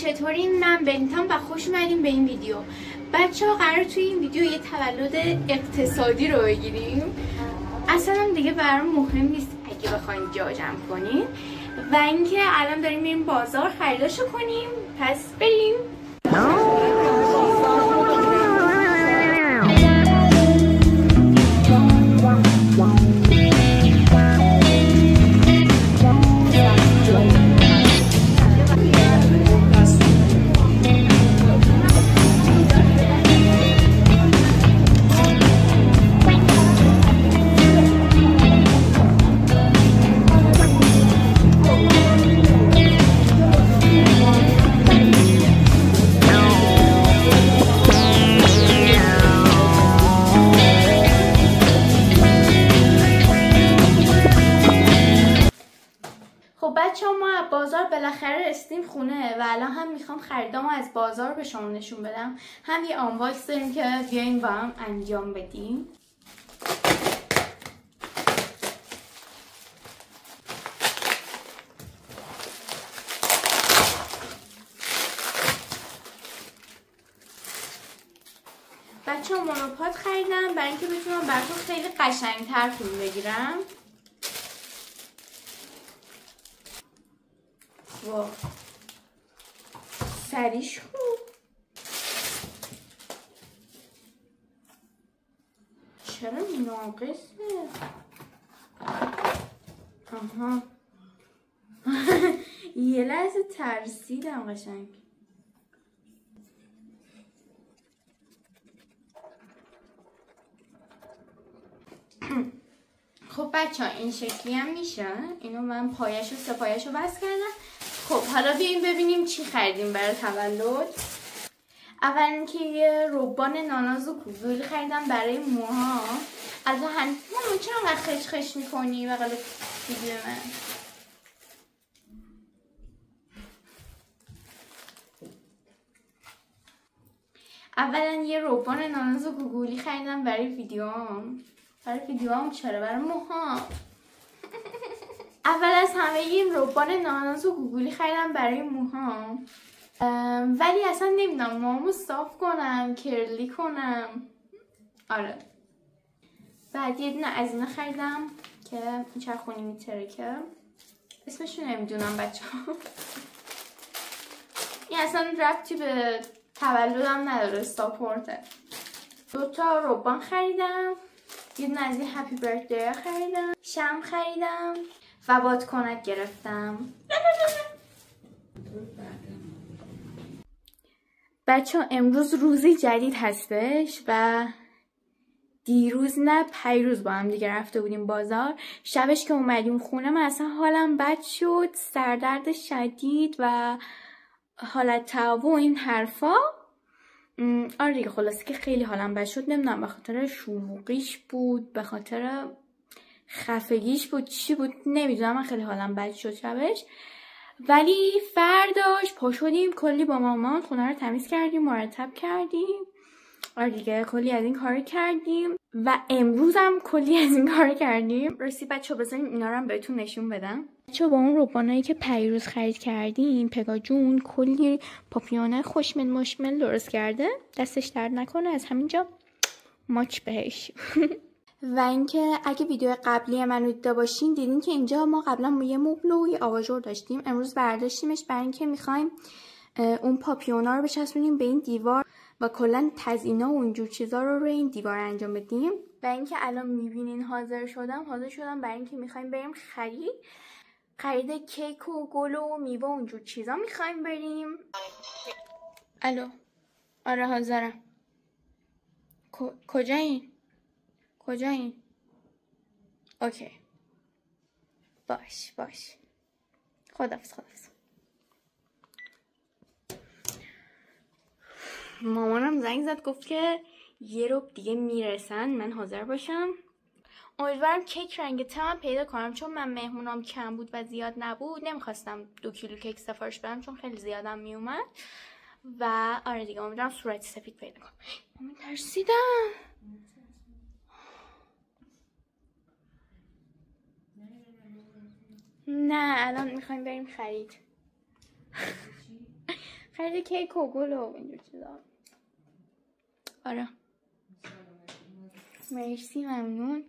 چطورین؟ من بنتام و خوش اومدیم به این ویدیو. بچه ها قرار توی این ویدیو یه تولد اقتصادی رو بگیریم. اصلا دیگه برام مهم نیست اگه بخواین جا جمع کنین و اینکه الان داریم میریم بازار خریداشو کنیم. پس بریم. بچه ما از بازار بالاخره رسیدیم خونه و الان هم میخوام خریدامو از بازار به شما نشون بدم. هم یه آنواکس داریم که بیاین با هم انجام بدیم. بچه مونوپاد خریدم برای اینکه بتونم براتون خیلی قشنگتر فیلم بگیرم. واو سریش خوب. چرا ناقصه؟ آها یه لحظه ترسیدم قشنگ. خب بچه ها این شکلی هم میشه. اینو من پایش و سپایش رو بس کردم. خب حالا بیاییم ببینیم چی خریدیم برای تولد. اول اینکه یه روبان ناناز و کوزولی خریدم برای موها. از هم مامان چرا انقدر خش خش میکنی بغل ویدیو من؟ اولا یه روبان ناناز و گوگولی خریدم برای ویدیوام. چرا؟ برای موها. اول از همه این روبان ناناز و گوگولی خریدم برای موهام، ولی اصلا نمیدونم موهامو صاف کنم کرلی کنم. آره بعد یه دونه از اینا خریدم که چرخونی میترکه، اسمشو نمیدونم بچه ها. این اصلا ربطی به تولدم نداره، ساپورته. 2 تا روبان خریدم، یه دونه از این هپی برثدی خریدم، شمع خریدم و بادکنک گرفتم. بچه ها امروز روزی جدید هستش و دیروز نه پیروز با هم دیگه رفته بودیم بازار. شبش که اومدیم خونه من اصلا حالم بد شد، سردرد شدید و حالت تعب و این حرفا. آره دیگه خلاصه که خیلی حالم بد شد. نمیدونم به خاطر شلوغیش بود، به خاطر خفگیش بود، چی بود نمیدونم. من خیلی حالم بد شد شبش. ولی فرداش پا شدیم کلی با مامان خونه رو تمیز کردیم، مرتب کردیم. آره دیگه کلی از این کار کردیم و امروز هم کلی از این کار کردیم. راستی بچه‌ها بذارین اینا رو هم بهتون نشون بدم. بچه‌ها با اون روبانایی که پیروز خرید کردیم پگا جون کلی پاپیونه خوشمن مشمل درست کرده. دستش درد نکنه، از همینجا ماچ بهش. و اینکه اگه ویدیو قبلی منو دیده باشین دیدین که اینجا ما قبلا یه مبل و یه آواژور داشتیم. امروز برداشتیمش برای اینکه میخوایم اون پاپیونا رو بچسبونیم به این دیوار و کلا تزیینا و اینجور چیزا رو روی این دیوار انجام بدیم. و اینکه الان میبینین حاضر شدم برای اینکه میخوایم بریم خرید کیک و گل و میوه و اونجور چیزا میخوایم بریم. الو آره حاضرم. کجایین؟ اوکی باش خداحافظ. مامانم زنگ زد گفت که یه رو دیگه میرسن، من حاضر باشم. امیدوارم کیک رنگ تمام پیدا کنم، چون من مهمونام کم بود و زیاد نبود نمیخواستم 2 کیلو کیک سفارش بدم چون خیلی زیادم میومد. و آره دیگه امیدوارم صورت سفید پیدا کنم. مامان ترسیدم. نه الان میخوایم بریم خرید. خیلی کیک و گل و اینجور چیزا. آره مرسی ممنون.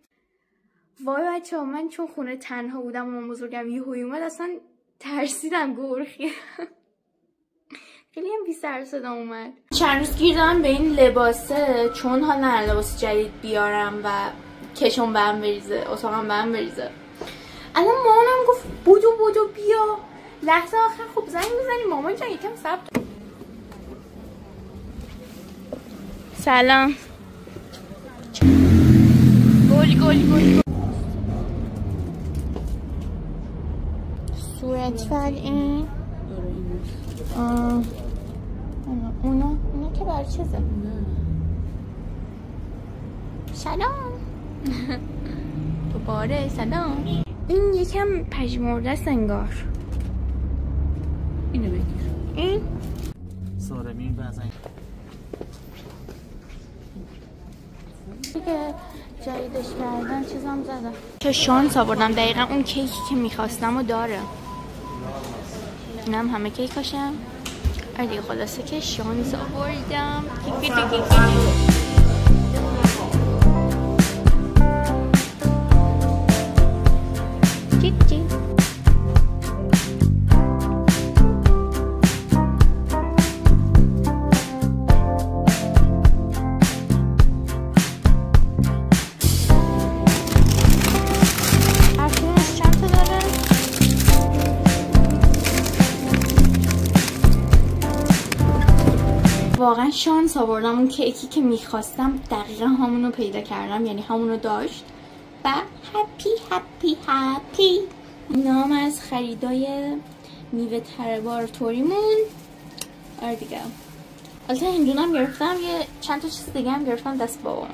وای بچه ها من چون خونه تنها بودم و مامان بزرگم یهویی اومد اصلا ترسیدم گرخیدم. خیلی هم بی سر صدا اومد. چند روز گیر دارم به این لباسه چون حال نه لباس جدید بیارم و کشم به هم بریزه اتاقم به هم بریزه. الان مامانم گفت بودو بیا. لحظه آخر خب زنگ میزنی مامان جان یکم صبر. سلام. گل صورت فل این اونا که برای چیزه؟ سلام. دوباره سلام. این یکم پژمرده است انگار. اینو بگیر. این سارمین بزن دیگه جدیدش کردن چیزام زدم. چه شانس آوردم دقیقا اون کیکی که میخواستم و داره. اینم همه کیکاشم. آره دیگه خلاصه که شانس آوردم. واقعا شانس آوردم اون کیکی که میخواستم دقیقا همونو پیدا کردم یعنی همونو داشت و هپی نام از خریدای میوه تره توریمون. آره دیگه البته هندونم گرفتم یه چند تا چیز دیگه هم گرفتم دست بابام.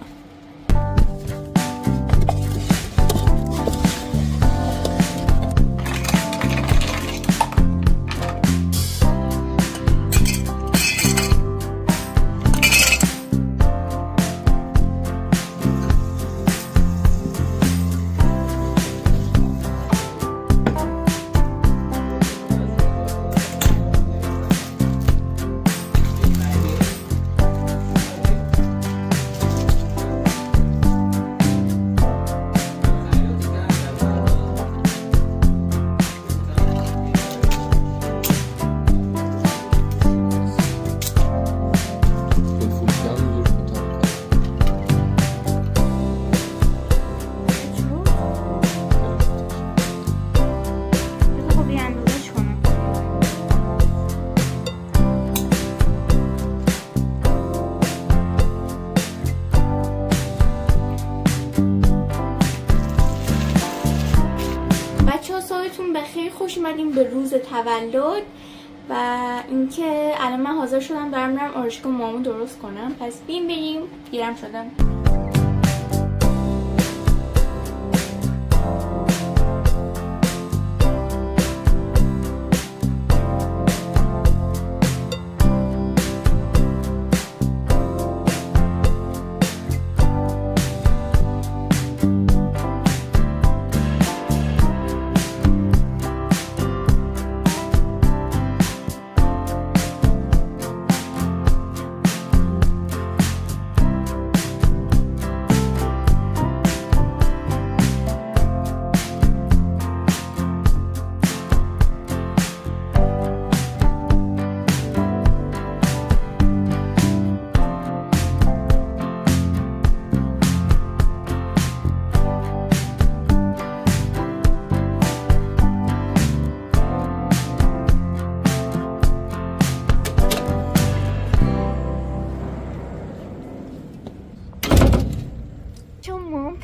بخیر خوش اومدیم به روز تولد و اینکه الان من حاضر شدم دارم میرم آرایشگاه مامون درست کنم. پس بریم دیرم شدم.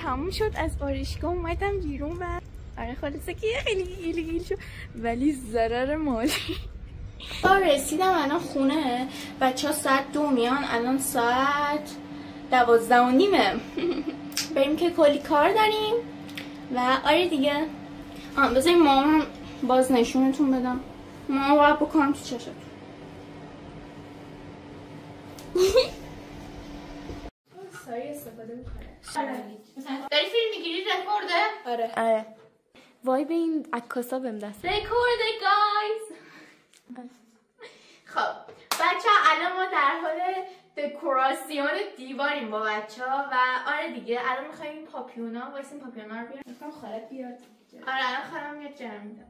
تموم شد از آرایشگاه اومدم بیرون و آره خلاصه که خیلی گیل شد ولی ضرر مالی. رسیدم الان خونه. بچه ها ساعت 2 میان الان ساعت 12:30. بریم که کلی کار داریم و آره دیگه. بذاریم مامان باز نشونتون بدم. مامان باید بکنم تو چشتون. ساری استفاده میکنه. داری فیلم میگیری رکورده؟ آره. وای به این عکاسا بهم دست. رکورده گایز. خب بچه ها الان ما در حال دکوراسیون دیواریم با بچه ها و آره دیگه الان میخوایم این پاپیونا وایسیم پاپیونا رو بیارم. میخوام خاله بیاد. آره الان خالم میاد جمع میدم.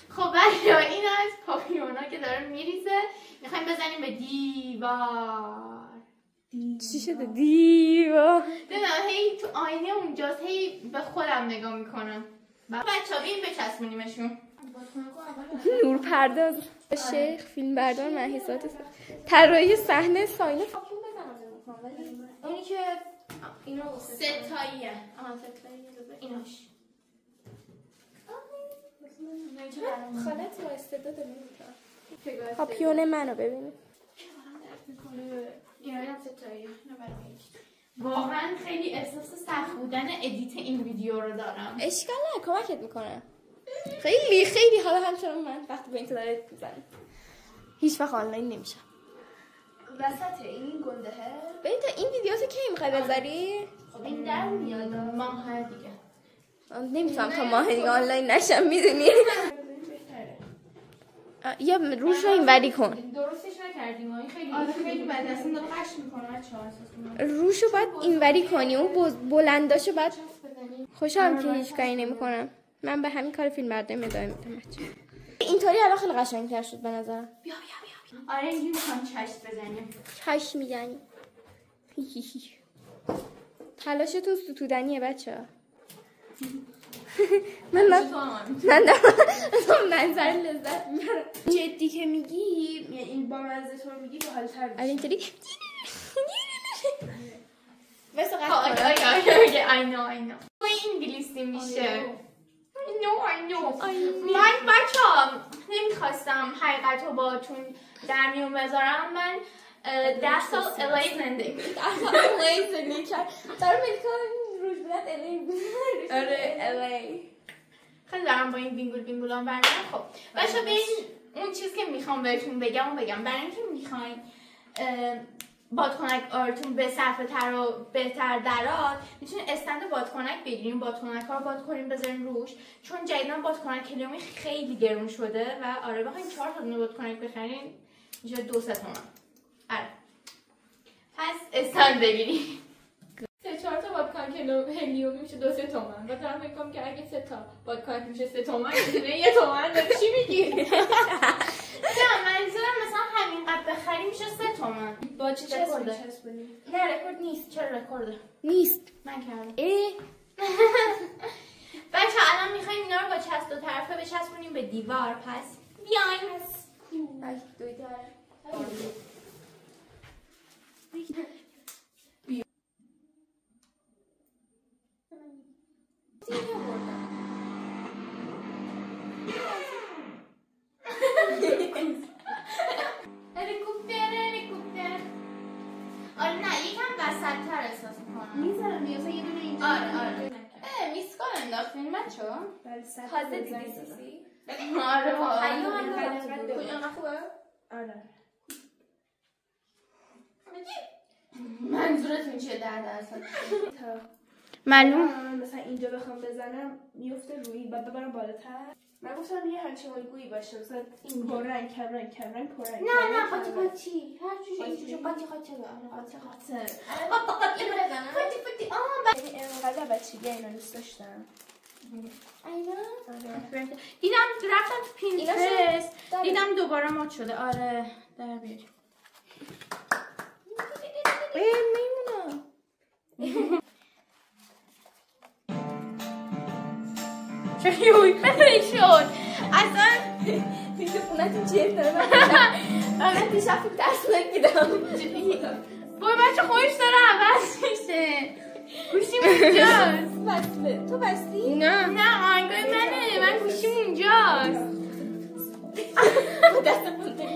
خب بچه ها این از پاپیونا که داره میریزه میخوایم بزنیم به دیوار. چی شده دیوار؟ نمیدونم هی تو آینه اونجاست هی به خودم نگاه میکنم. بچه ها بیاییم بچسبونیمشون. نور پرداز شیخ فیلم بردار مهیزاد طراحی صحنه ساینه اونی که اینو ستاییه. ایناش خالت با استعداد نمی‌کنه. پاپیون منو ببینید. اینا هم ستاییه. واقعا خیلی احساس سخت بودن ادیت این ویدیو رو دارم. اشکال نه کمکت میکنه. خیلی حالا همچنان من وقتی به این داره میزنم هیچ وقت آنلاین نمیشم. وسط این گندهه ببین تا این ویدیوسو کی میخوای بذاری؟ خب این در میاد ماه دیگه نمیتونم تا ماه دیگه آنلاین نشم میدونی. یا روش رو اینوری کن. درستش نکردیم این خیلی بد اصلا داره قش میکنه بچه‌ها. روش رو باید اینوری کنی اون بلنداشو باید. خوشحالم که هیچ کاری نمیکنم. من به همین کار فیلم برداری ادامه میدم. اینطوری الان خیلی قشنگ‌تر شد به نظرم. بیا آره اینجوری میخوام چشم بزنیم. چشم میزنی. تلاشتون ستودنیه بچه‌ها. من منظر لذت میبرم. جدی که میگی این با مزه تو میگی با حال تر الان اینطوری مثل قطعه I know این انگلیسی میشه. I know من بچه ها نمیخواستم حقیقت رو با تون در میون بذارم. من 10 سال LA زندگی کرد در امریکا روش بلد LA بود. آره LA خیلی دارم با این بینگول هم برمیدم. خب بچه به اون چیز که میخوام بهتون بگم برای اینکه میخواین بادکنک آرتون به صرفه تر و بهتر دراد میتونید استند بادکنک بگیریم بادکنک ها رو باد کنیم بذاریم روش چون جدیدن بادکنک هلیومی خیلی گرون شده و آره بخواین 4 تا دونه بادکنک بخرین میشه 2-3 تومن. آره پس استند بگیریم 4 تا بادکنک هلیومی میشه 2-3 تومن. بعد دارم فکر کنم که اگه 3 تا بادکنک میشه 3 تومن یه 1 تومن چی میگی؟ نه منظورم مثلا همینقدر بخریم میشه 3 تومن. با چی چسبونی؟ نه رکورد نیست. چرا رکورده؟ نیست. من کردم. بچه الان میخوایم اینا رو با چسب دو طرفه بچسبونیم به دیوار. پس بیاین. هلیکوپتر. آره نه یکم وسط‌تر احساس میکنم. میذارم یه دونه اینجا. آره. میسکال انداختین بچه‌ها؟ تازه دیدی؟ آره واقعا خوبه؟ آره. منظورتون چیه 10%؟ معلوم مثلا اینجا بخوام بزنم میفته روی بعد ببرم بالاتر. من گفتم یه همچین الگویی باشه مثلا این پررنگ کمرنگ پررنگ. نه قاطی هر جوری قاطی اینو بزنم قاطی اینقدر بچگی اینو دوست داشتم. دیدم رفتم تو پینترست دیدم دوباره مد شده. آره در بیاریم. میمونم چه شد اصلا دیگه خونتون چیه داره من دیشب تو درس نگیدم. بای بچه خوش داره عوض میشه. گوشیم اونجاست. بسته تو بستی؟ نه آهنگای منه. من گوشیم اونجاست. دست پونده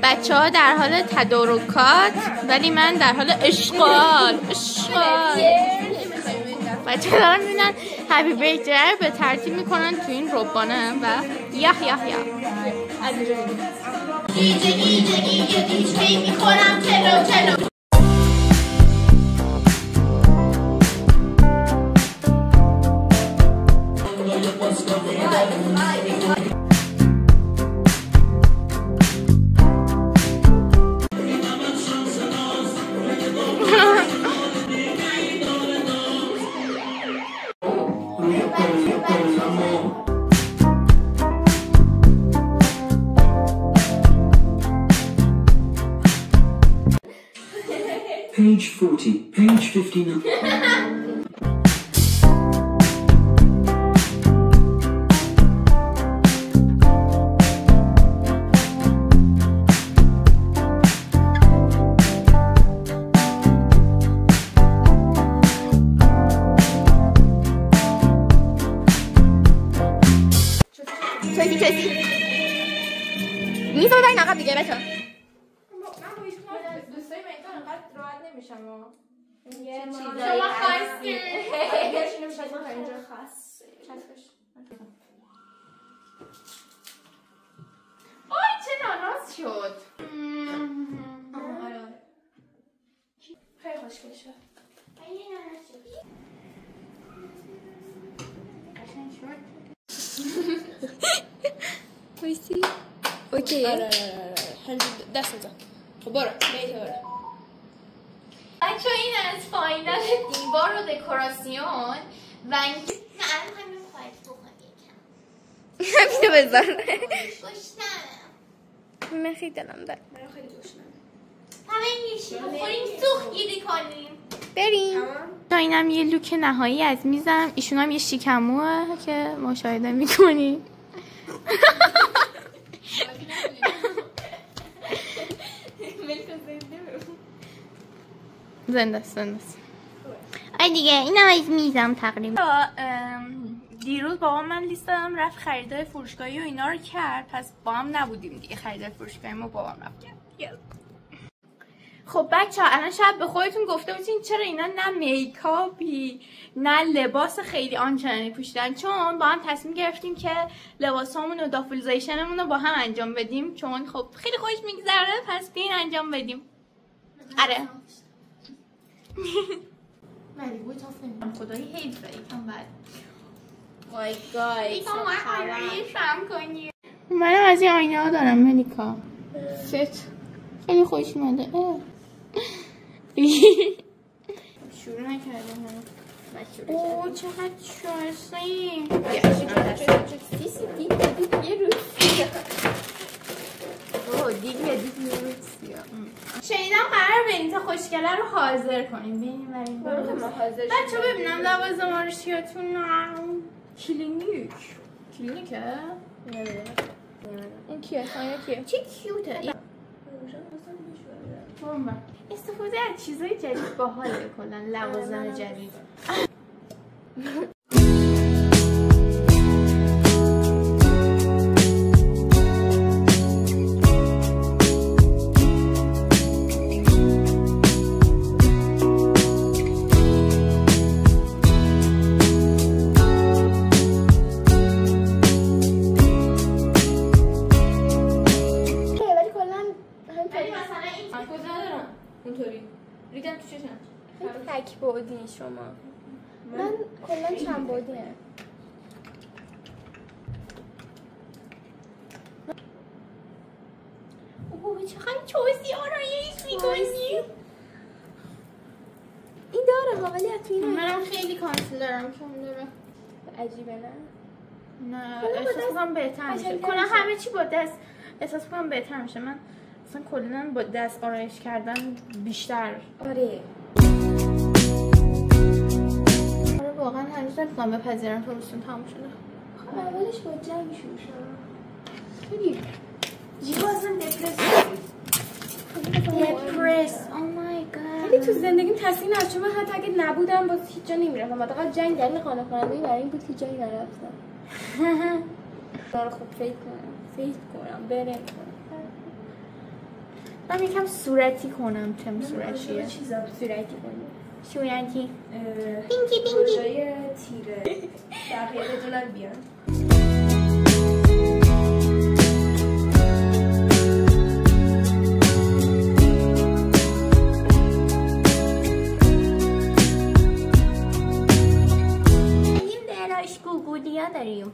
بچه ها در حال تدارکات ولی من در حال اشغال. بچه ها دارم میبینن هپی بیرثدی به ترتیب میکنن تو این ربانه و یه میخورم تلو Page 40, page 59. چوسی میز رو دارین عقب دیگه بچه ها. دوستای من انقدر راحت نمیشم شما خواستین اینجا خاص آی چه ناناز شد. آره خیلی خوشگل شد. وایسی اوکی. آره دست بزن. خب برو بیت برو. بچه این از فاینال دیوار و دکوراسیون و اینکه نه الان همین خواهد بکنم همینو بذار. گشنم من خیلی دلم دارم من خیلی گشنمه. همه میشی بخوریم سوخت گیری کنیم. بریم. اینم یه لوک نهایی از میزم. ایشون هم یه شیکموه که مشاهده میکنی. زنده است. آی دیگه اینم از میزم تقریبا. دیروز بابا من لیست دادم رفت خریدای فروشگاهی و اینا رو کرد، پس با هم نبودیم دیگه. خریدای فروشگاهی ما بابا رفت کرد. خب بچه ها الان شاید به خودتون گفته بودین چرا اینا نه میکاپی نه لباس خیلی آنچنانی پوشیدن، چون با هم تصمیم گرفتیم که لباسامون و دافولیزیشنمون رو با هم انجام بدیم، چون خب خیلی خوش میگذره، پس بیاین انجام بدیم. آره ولی بوی تاف نمیدم خدایی حیفه یکم بد. وای گای منم از این آینه ها دارم ملیکا. ست خیلی خوش اومده. شروع نکردم. اوه چقدر شایسته. شنیدم قرار بنیتا خوشگله رو حاضر کنیم. ببینیم بریم بچه ببینم لوازم آرشیاتون. کلینیکه؟ این کیه؟ آیا کیه؟ چه کیوته. استفاده از چیزای جدید باحاله کلا. لوازم جدید. تک بعدی شما. من کلا چند بعدی هم. اوه چقدر چوزی آرایش میکنی. این داره ها ولی تو این منم خیلی کانسیلرم چون داره. عجیبه نه؟ نه احساس کنم بهتر میشه. کلا همه چی با دست احساس کنم بهتر میشه. من اصلا کلا با دست آرایش کردن بیشتر. آره واقعا هنوز نمیتونم بپذیرم تو روستون تموم شده. خب اولش با جنگ شروع شد. خیلی جیبا اصلا دپرس. او مای گاد. ولی تو زندگیم تصمیم نشد چون من حتی اگه نبودم باز هیچ جا نمیرفتم. حداقل جنگ دلیل قانع کننده برای این بود که جایی نرفتم. خب فکر کنم بره من یکم صورتی کنم. چه صورتیه؟ صورتی کنم. صورتی پروژه تیره بقیه بدونن بیان. این دراش گوگولیا داریم.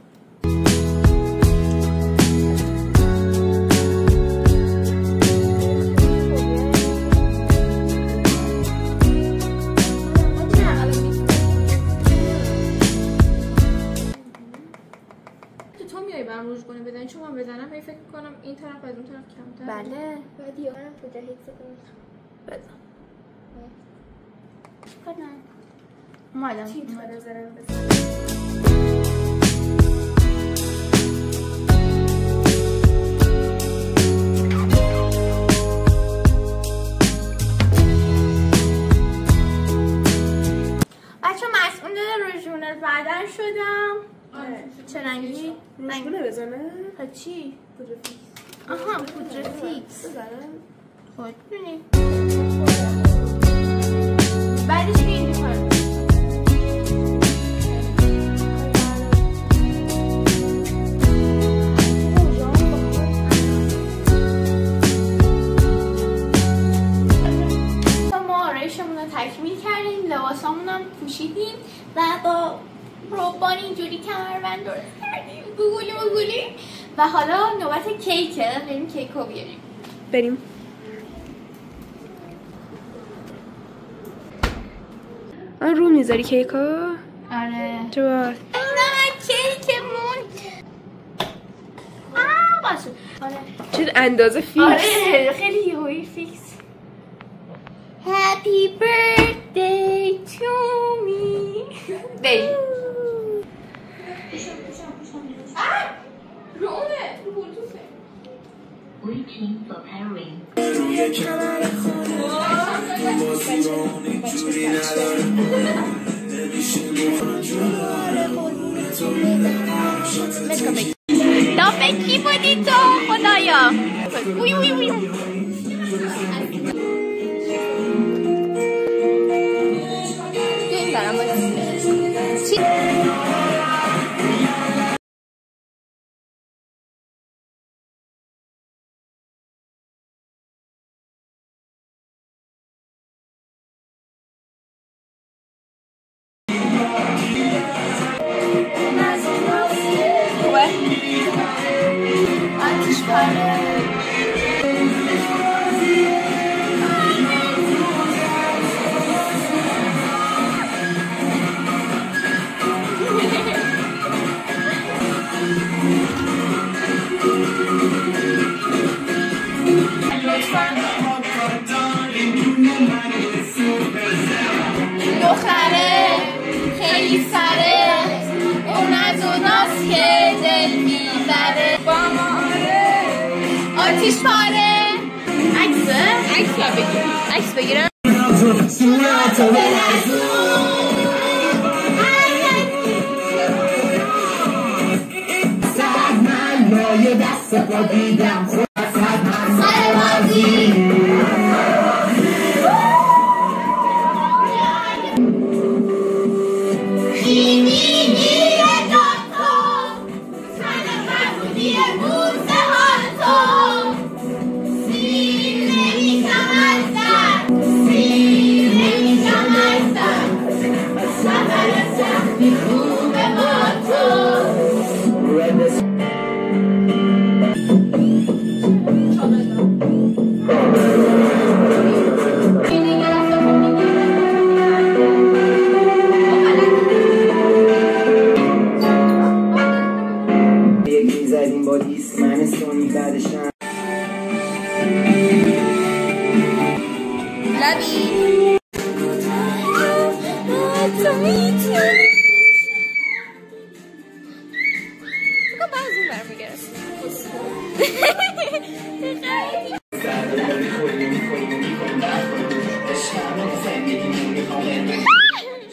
روش کنه بدن چون من بزنم هی فکر کنم این طرف از اون طرف کمتر. بله بعد یا منم کجا حفظ کنم بزن. کنم اومدم تیت به نظرم بزن. بچه مسئول رژون بدن شدم. چه رنگی؟ رنگونه بزنه؟ تا چی؟ پودر فیکس. آها پودر فیکس بزنه؟ خود بینید بعدش بینید میکنم ما آرایشمون رو تکمیل کردیم لباسامون هم پوشیدیم و با روبان اینجوری کمربند درست کردیم گوگولی و حالا نوبت کیکه بریم کیک رو بیاریم بریم. آن رو میذاری کیکو؟ آره تو نه کیکمون باشه آره چه اندازه فیکس؟ آره خیلی یهویی فیکس Happy birthday to me بریم رو اونه رو بلوتوثه Waiting for pairing. دافه کی بودی تو خدایا وی وی وی این برم چی؟ آتیش پاره دختره خیلی سره اون از اوناست که دل میبره با ماره آتیش پاره عکس بگیرم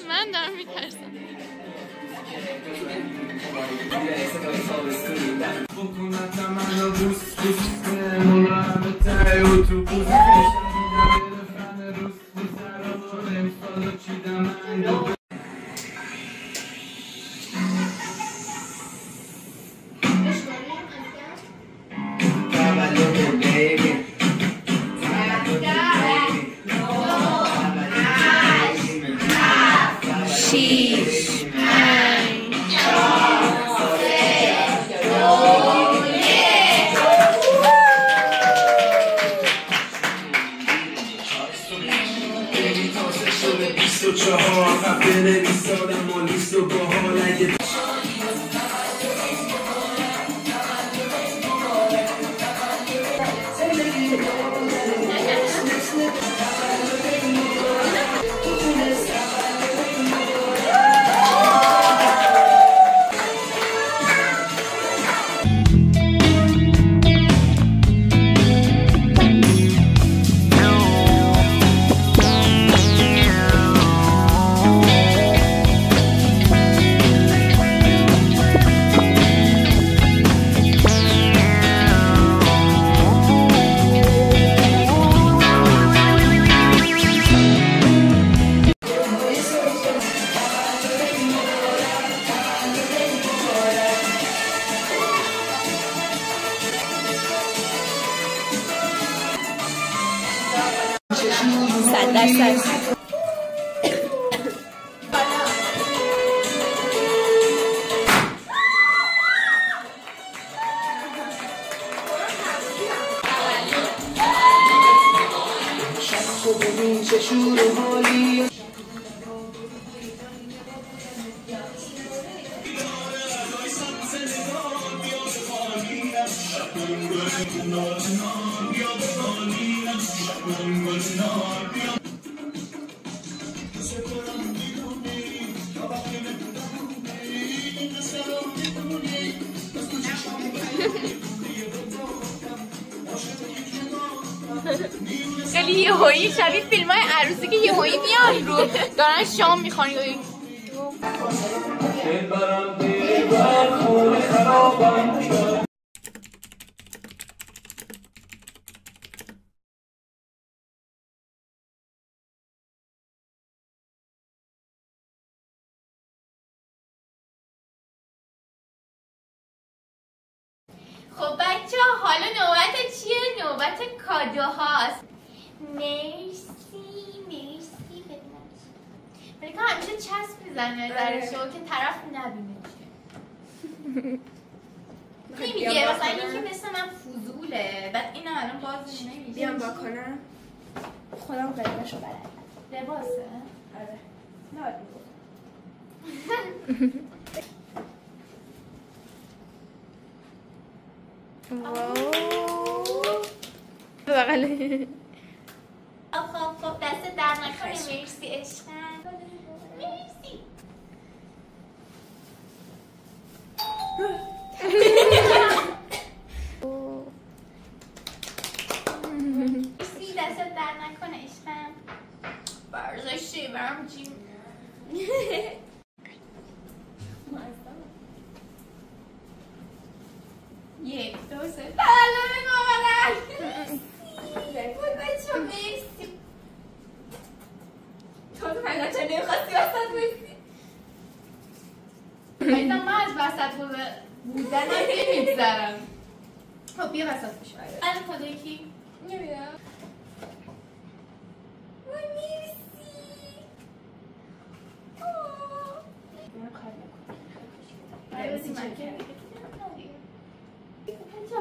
من دارم میترسم 100%. خیلی یهویی شبیه فیلم های عروسی که یهویی میان رو دارن شام میخوان. خب بچه ها حالا نوبت چیه؟ نوبت کادوهاست. مرسی بدونم ولی که همیشه چسب میزنه درشو که طرف نبینه چیه. نمیگه مثلا اینکه مثل من فضوله بعد اینم الان باز نمیگه. بیام با کنم خودم قیمشو بلدم. لباسه؟ آره نباید میگفتم. بغله. خب دست در نکنه. مرسی عشقم. مرسی. مرسی دست در نکنه عشقم. برزشتی برام جیم. یک دو سه تولد مامانم. بود بچه مرسی. تو بچه نمیخواستی وسط بایستی. من از وسط بودنم نمیگذرم. خب بیا وسط بشو. الان خدایی کی؟ نمیدونم. وای مرسی. بچه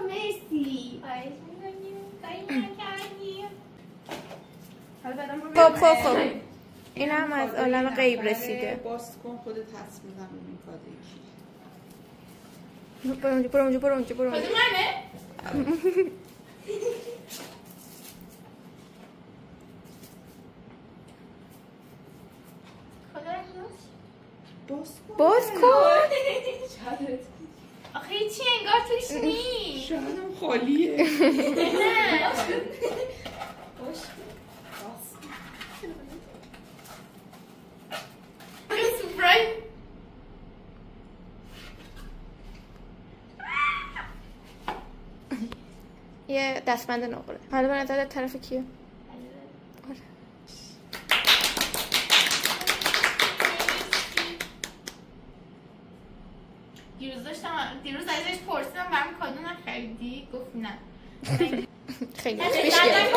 مرسی. خواهش میکنیم. کاری نکردیم. خب این هم از عالم غیب رسیده. باز کن خودت حدس بزن ببین کادوی کی. برو اونجا خود منه؟ باز کن. آخه چی انگار توش نیست. شاید هم خالیه. نه سورپرایز. یه دستبند نقره. حالا به نظرت طرف کیه؟ دیروز ازش پرسیدم برام کادو نخریدی؟ گفت نه. خیلی پیش گرفت.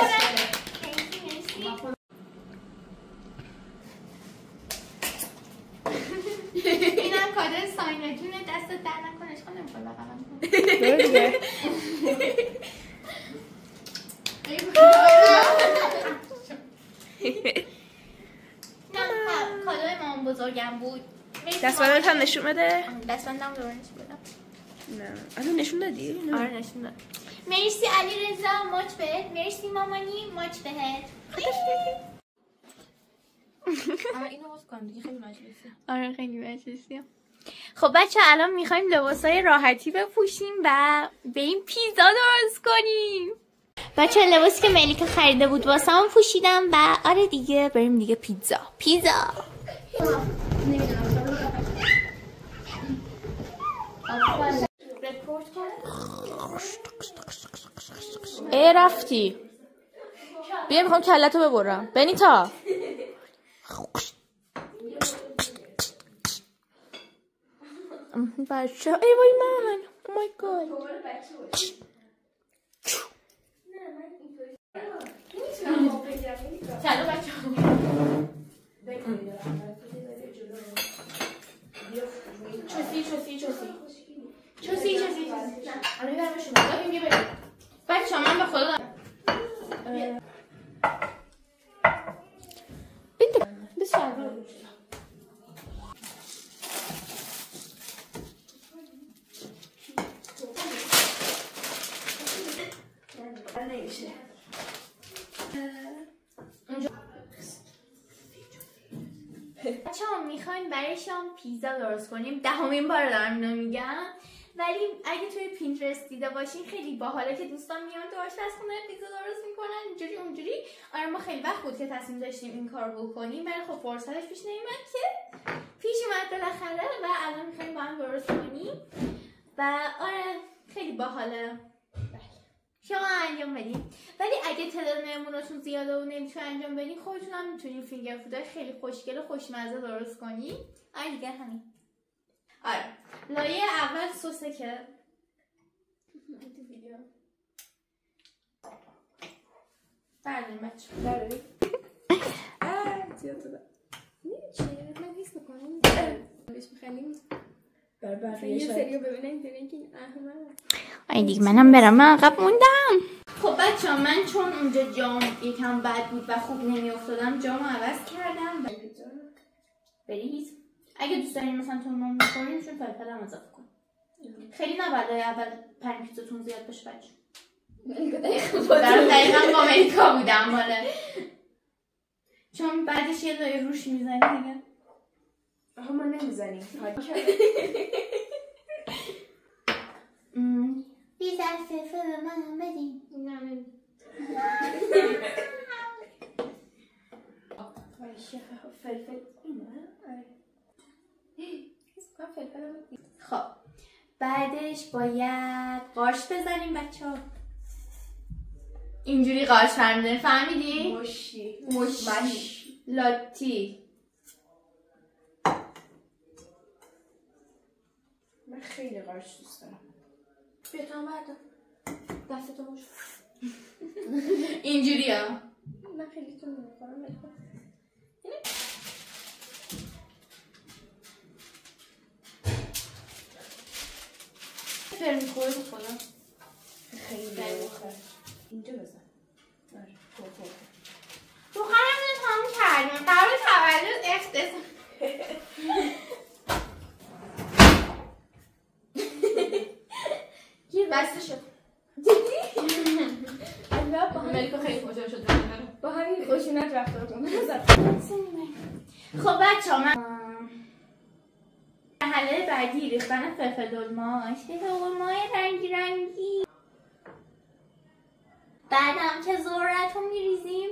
اینم کادو ساینا جونه. دست در نکنش خود نمیخواد بقیلم کنم. کادوی مامان بزرگم بود. دستبندت هم نشون بده. دستبندم دوباره نشون بدم. نه الان نشون دادی؟ آره نشون داد. مرسی علی رضا ماچ بهت. مرسی مامانی ماچ بهت. اینو باز کن دیگه خیلی مجلسی. آره خیلی مجلسی. خب بچه الان میخوایم لباسای راحتی بپوشیم و بریم پیزا درست کنیم. بچه لباسی که ملیکا خریده بود واسم پوشیدم و آره دیگه بریم دیگه پیزا. ای رفتی. بیا میخوام کلتو ببرم. بنیتا بچه ای وای من. او مای گاد. نمیتونم با بگیرم. چلو بچه‌ها. چوسی. الان برمشون دادیم یه بریم. بچه‌ها من به خدا نمیشه. بچه‌ها میخوایم برای شام پیزا درست کنیم. 10مین بار دارم اینو میگم، ولی اگه توی پینترست دیده باشین خیلی باحاله که دوستان میان تو آشپزخونه پیزا درست میکنن اینجوری اونجوری. آره ما خیلی وقت بود که تصمیم داشتیم این کارو بکنیم، ولی خب فرصتش پیش نمیاد که پیش اومد بالاخره و الان میخوایم با هم درست کنیم و آره خیلی باحاله. شما انجام بدین، ولی اگه تعداد مهموناتون زیاده و نمیتونین انجام بدین خودتون هم میتونین فینگر فودای خیلی خوشگل و خوشمزه درست کنین. آره دیگه همین. آره لایه اول سسه که برداریم بچه برداریم. زیاد دادم. نمیشه من حس میکنم بهش میخندیم بقیه یه سریو ببینن که این احمد. آی دیگه منم برم، من عقب موندم. خب بچه ها من چون اونجا جام یکم بد بود و خوب نمیافتادم جامو عوض کردم. بریز اگه دوست دارین مثلا تومون میخورین چون فلفل هم اضافه کن. خیلی نباید اول پنیر پیتزاتون زیاد باشه بچه. دقیقا با امریکا بودم ماله، چون بعدش یه لایه روش میزنی دیگه. آها ما نمیزنیم. بیزر فلفل به من بدین. نه فلفل خب بعدش باید قارچ بزنیم بچه ها. اینجوری قارچ فرمیدن، فهمیدی؟ مشی لاتی. من خیلی قارچ دوست دارم. بیا تو هم بردار دستتو مش اینجوری ها. من خیلی تو نمیخورم ولی خب فرمی خوری خدا خیلی بخور. اینجا بزن. بخورم رو تمام کردیم قبل تولد اختصار. گیر بسته شد. ملیکا خیلی خوشحال شد با همین خشونت رفتار کن. خب بچه ها من مرحله بعدی ریختن فلفل دلماش. فلفل دلمای رنگی بعدم که ذرت رو میریزیم.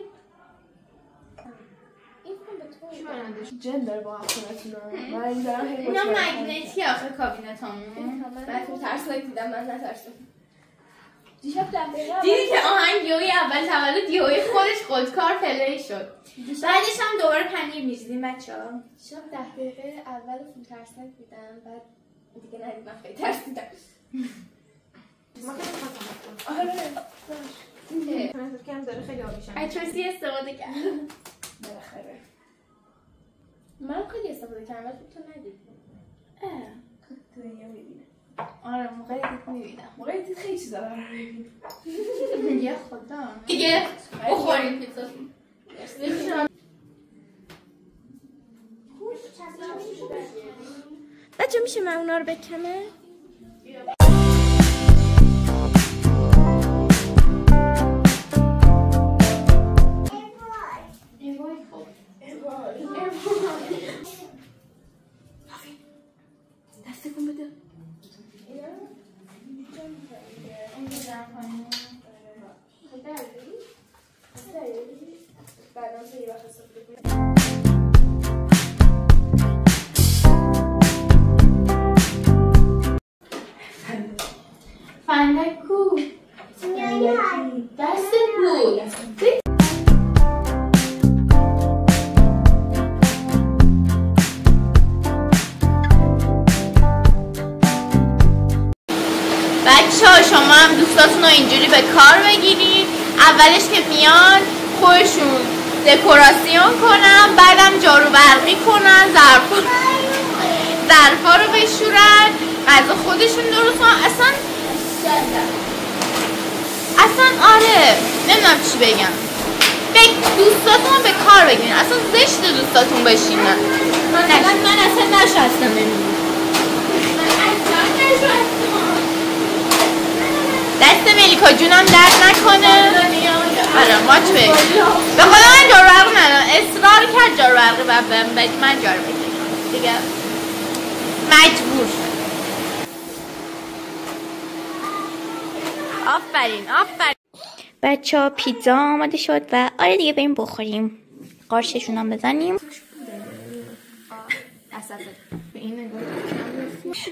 این کن به تو جن داره با خونتون رو. من این دارم هی اینا مگنتی آخه کابینت همون. بعد تو ترسناک دیدم من نترسم. دیشب دقیقه دیدی که آهنگ یوی اول تولد یوی خودش خودکار پلی شد. بعدش هم دوباره پنیر میریزیم بچه ها. دیشب 10 دقیقه اول فیلم ترسناک دیدم بعد دیگه ندیدم خیلی ترسیدم. کم داره خیلی آبیشم. اتروسی استفاده کرد. بالاخره من خیلی استفاده کردم ولی تو ندیدی. تو دنیا میبینه. آره موقعی دید میبینم. موقعی دید خیلی چیزا رو میبینه. یه خدا دیگه بخوریم پیتزاتون. بچه میشه من اونا رو بکنه؟ دستکون بده. فندک کو دست بود. بچه ها شما هم دوستاتون رو اینجوری به کار بگیرید. اولش که میان خودشون دکوراسیون کنن، بعدم جارو برقی کنن، ظرفا رو بشورن، غذا خودشون درست کنن. اصلا آره نمیدونم چی بگم. دوستاتون به کار بگیرین، اصلا زشت دوستاتون بشینن. من اصلا نشستم نمیدونم. دست ملیکا جونم درد نکنه. آره ماچ بگیر. به خدا من جارو برقی ندارم، اصرار کرد جارو برقی بهم، من جارو بگیرم دیگه مجبور شد. آفرین. بچه ها پیتزا آماده شد و آره دیگه بریم بخوریم. قارچشون هم بزنیم.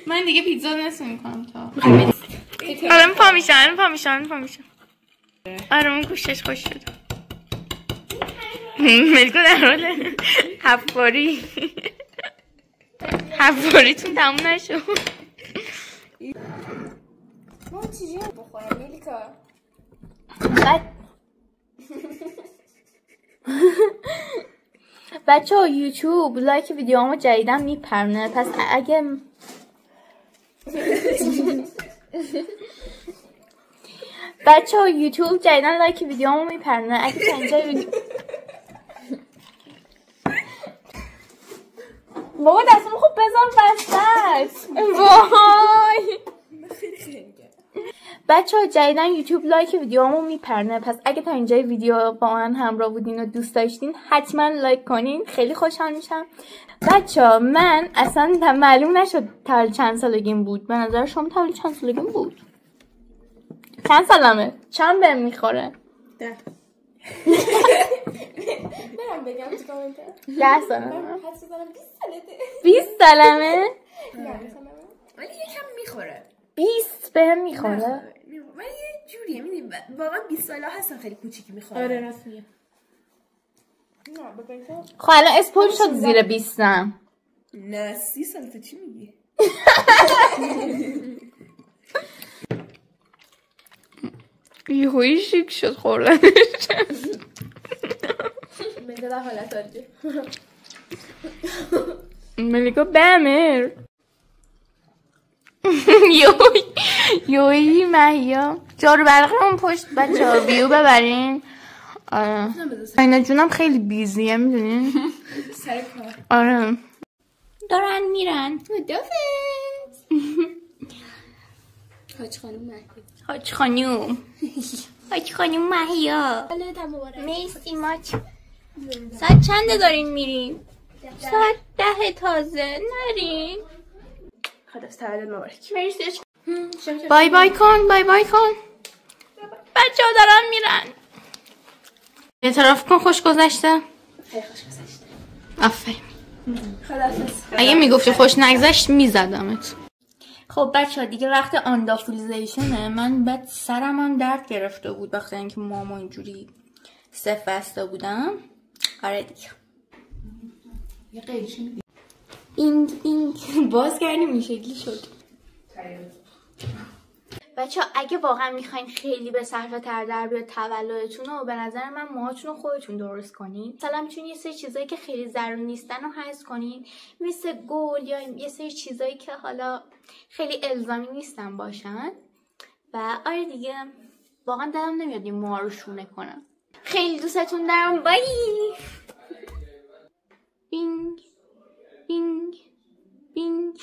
من دیگه پیتزا نصف میکنم تا آره پا میشن. آره اون گوشش خوش شد. ملکو در حال حفاریتون تموم نشد. ما چیزی هم بخورم ملیکا. بچه ها یوتیوب لایک ویدیوهامو جدیدن میپرونه، پس اگه بچه ها یوتیوب جدیدن لایک ویدیوهامو میپرونه، اگه تا اینجا بابا دستم خوب بذار وسط. وای بچه ها جدیدن یوتیوب لایک ویدیوهامو میپرنه، پس اگه تا اینجای ویدیو با من همراه بودین و دوست داشتین حتما لایک کنین، خیلی خوشحال میشم. بچه ها من اصلا معلوم نشد تولد چند سالگیم بود. به نظر شما تولد چند سالگیم بود؟ چند سالمه؟ چند بهم میخوره؟ 10. برم بگم تو کامنت. 10 سالمه. 20 20 سالمه؟ ولی یکم میخوره. 20 بهم میخوره؟ ولی یه جوریه میدونی واقعا 20 ساله هستن خیلی کوچیکی میخوره. آره راست میگه. خب الان اسپول شد زیر 20 م. نه 30 سال تو چی میگی؟ یهویی شیک شد خوردنش. بده در حالت عادی. ملیکا بمیر. یوی محیا جارو برقی اون پشت بچه ها ویو ببرین. آره اینا جونم خیلی بیزیه میدونین. سر کار. آره دارن میرن. حاج خانوم محیا. مرسی ماچ. ساعت چنده دارین میرین؟ ساعت 10 تازه. نرین. خداحافظ تولد مبارک. مرسی. بای بای کن. بچه ها دارن میرن. اعتراف کن خوش گذشته. خیلی خوش گذشته. آفرین. خداحافظ. اگه میگفتی خوش نگذشت میزدمت. خب بچه ها دیگه وقت آندافولیزیشنه. من بعد سرم هم درد گرفته بود وقتی اینکه ماما اینجوری صف بسته بودم. آره دیگه یه قیلشو میدی. اینگ باز کردیم این شکلی شد. بچه ها اگه واقعا میخواین خیلی به صرفه تر در بیاد تولدتون رو، به نظر من موهاتون رو خودتون درست کنین. مثلا میتونین یه سری چیزایی که خیلی ضروری نیستن رو حذف کنین، مثل گل یا یه سری چیزایی که حالا خیلی الزامی نیستن باشن. و آره دیگه واقعا دلم نمیاد این موها رو شونه کنم. خیلی دوستتون دارم. بای. بینگ